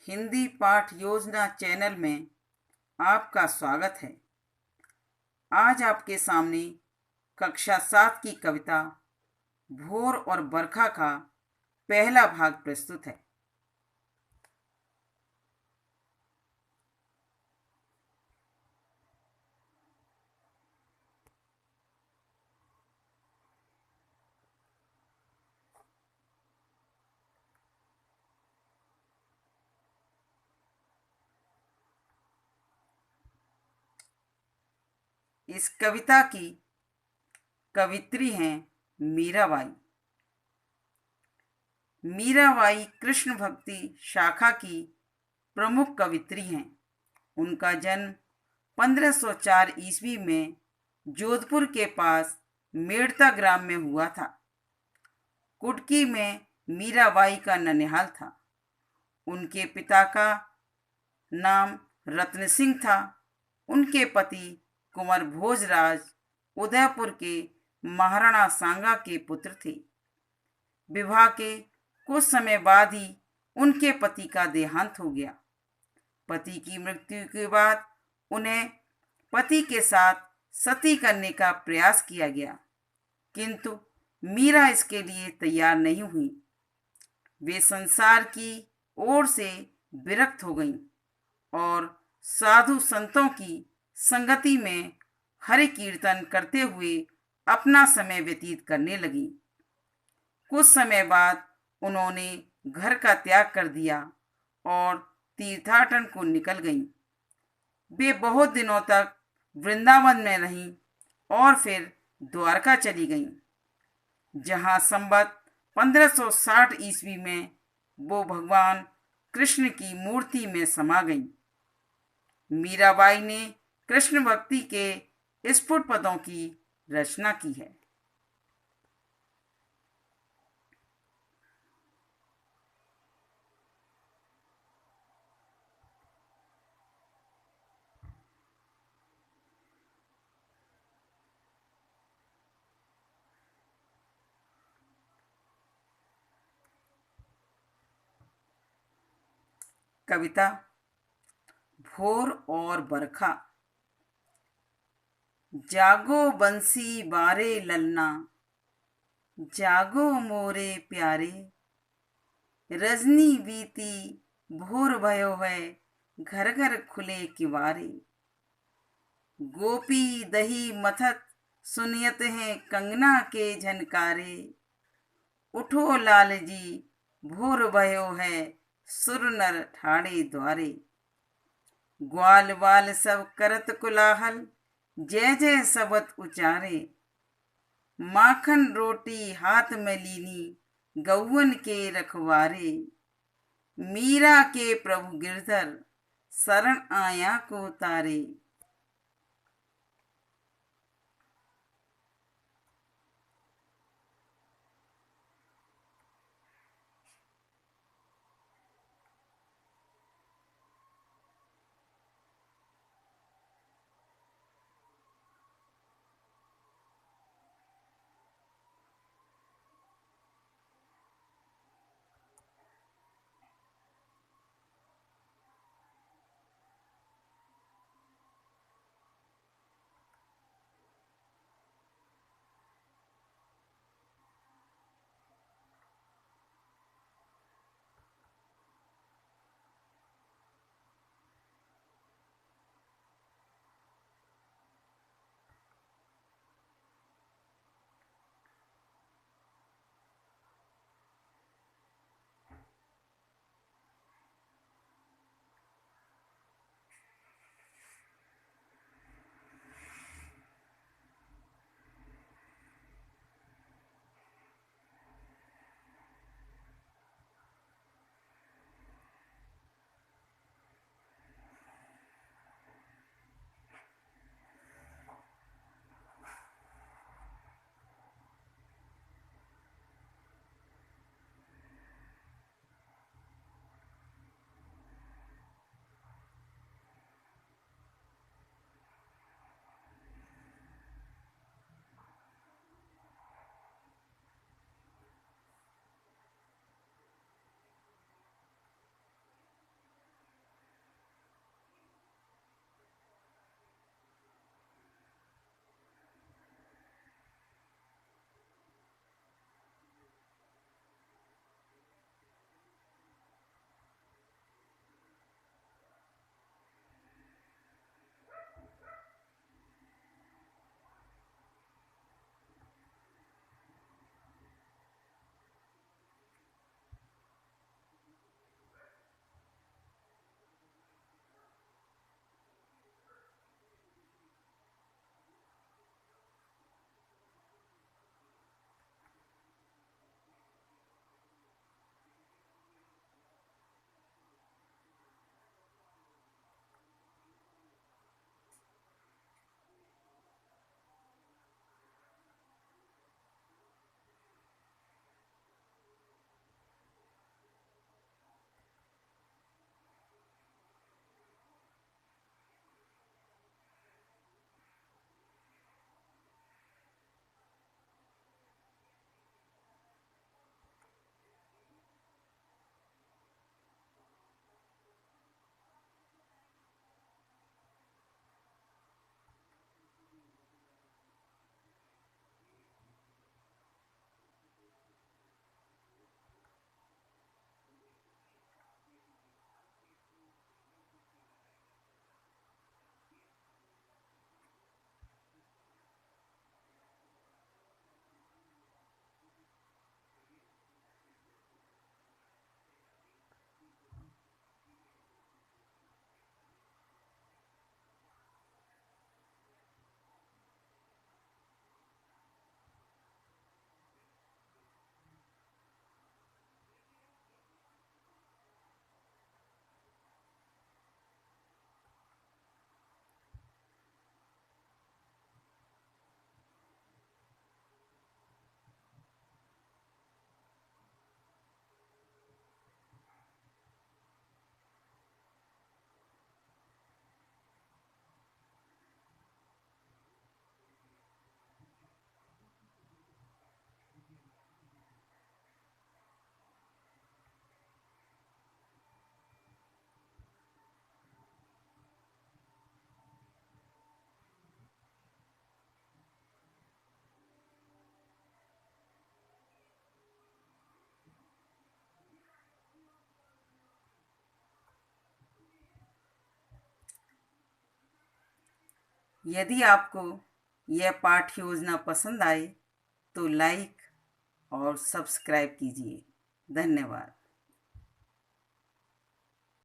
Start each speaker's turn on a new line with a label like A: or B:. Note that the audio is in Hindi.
A: हिंदी पाठ योजना चैनल में आपका स्वागत है। आज आपके सामने कक्षा 7 की कविता भोर और बरखा का पहला भाग प्रस्तुत है। इस कविता की कवित्री हैं मीराबाई। मीराबाई कृष्ण भक्ति शाखा की प्रमुख कवित्री हैं। उनका जन्म 1504 ईस्वी में जोधपुर के पास मेड़ता ग्राम में हुआ था। कुटकी में मीराबाई का ननिहाल था। उनके पिता का नाम रत्न सिंह था। उनके पति कुंवर भोजराज उदयपुर के महाराणा सांगा के पुत्र थे। विवाह के कुछ समय बाद ही उनके पति का देहांत हो गया। पति की मृत्यु के बाद उन्हें पति के साथ सती करने का प्रयास किया गया, किंतु मीरा इसके लिए तैयार नहीं हुई। वे संसार की ओर से विरक्त हो गईं और साधु संतों की संगति में हरि कीर्तन करते हुए अपना समय व्यतीत करने लगी। कुछ समय बाद उन्होंने घर का त्याग कर दिया और तीर्थाटन को निकल गईं। वे बहुत दिनों तक वृंदावन में रहीं और फिर द्वारका चली गईं, जहां संवत 1560 ईस्वी में वो भगवान कृष्ण की मूर्ति में समा गईं। मीराबाई ने कृष्ण भक्ति के स्फुट पदों की रचना की है। कविता भोर और बरखा। जागो बंसी बारे ललना, जागो मोरे प्यारे। रजनी बीती भोर भयो है, घर घर खुले किवारे। गोपी दही मथत सुनियत हैं कंगना के झनकारे। उठो लाल जी भोर भयो है, सुर नर ठाड़े द्वारे। ग्वाल बाल सब करत कोलाहल, जय जय सबत उचारे। माखन रोटी हाथ में लीनी, गौवन के रखवारे। मीरा के प्रभु गिरधर, शरण आया को तारे। यदि आपको यह पाठ योजना पसंद आए तो लाइक और सब्सक्राइब कीजिए। धन्यवाद।